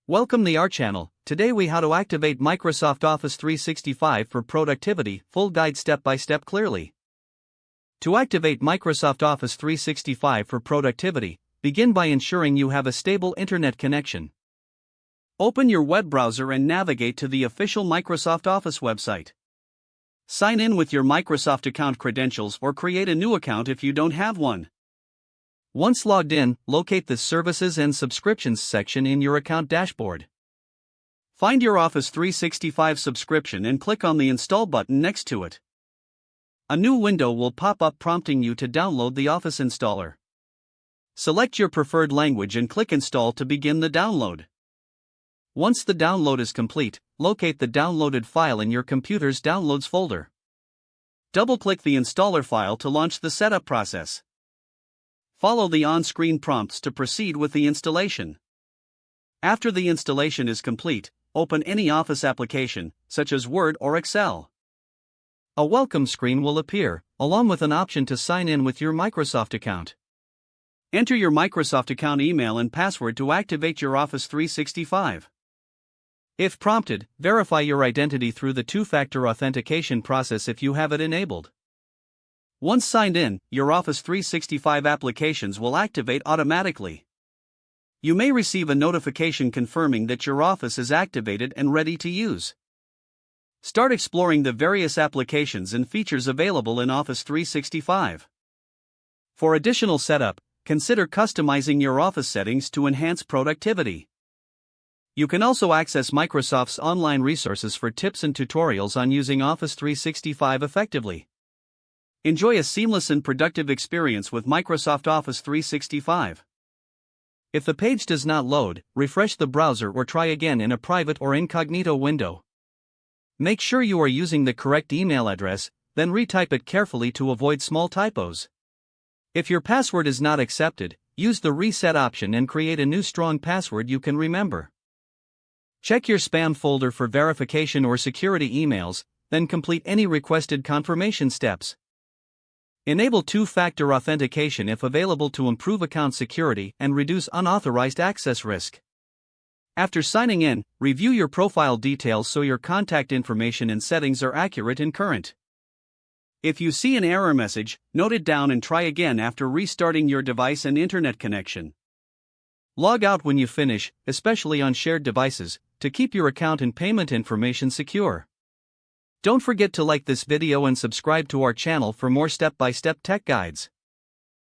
Welcome to our channel. Today we how to activate Microsoft Office 365 for productivity, full guide step by step clearly. To activate Microsoft Office 365 for productivity, begin by ensuring you have a stable internet connection. Open your web browser and navigate to the official Microsoft Office website. Sign in with your Microsoft account credentials or create a new account if you don't have one. Once logged in, locate the Services and Subscriptions section in your account dashboard. Find your Office 365 subscription and click on the Install button next to it. A new window will pop up prompting you to download the Office installer. Select your preferred language and click Install to begin the download. Once the download is complete, locate the downloaded file in your computer's Downloads folder. Double-click the installer file to launch the setup process. Follow the on-screen prompts to proceed with the installation. After the installation is complete, open any Office application, such as Word or Excel. A welcome screen will appear, along with an option to sign in with your Microsoft account. Enter your Microsoft account email and password to activate your Office 365. If prompted, verify your identity through the two-factor authentication process if you have it enabled. Once signed in, your Office 365 applications will activate automatically. You may receive a notification confirming that your Office is activated and ready to use. Start exploring the various applications and features available in Office 365. For additional setup, consider customizing your Office settings to enhance productivity. You can also access Microsoft's online resources for tips and tutorials on using Office 365 effectively. Enjoy a seamless and productive experience with Microsoft Office 365. If the page does not load, refresh the browser or try again in a private or incognito window. Make sure you are using the correct email address, then retype it carefully to avoid small typos. If your password is not accepted, use the reset option and create a new strong password you can remember. Check your spam folder for verification or security emails, then complete any requested confirmation steps. Enable two-factor authentication if available to improve account security and reduce unauthorized access risk. After signing in, review your profile details so your contact information and settings are accurate and current. If you see an error message, note it down and try again after restarting your device and internet connection. Log out when you finish, especially on shared devices, to keep your account and payment information secure. Don't forget to like this video and subscribe to our channel for more step-by-step tech guides.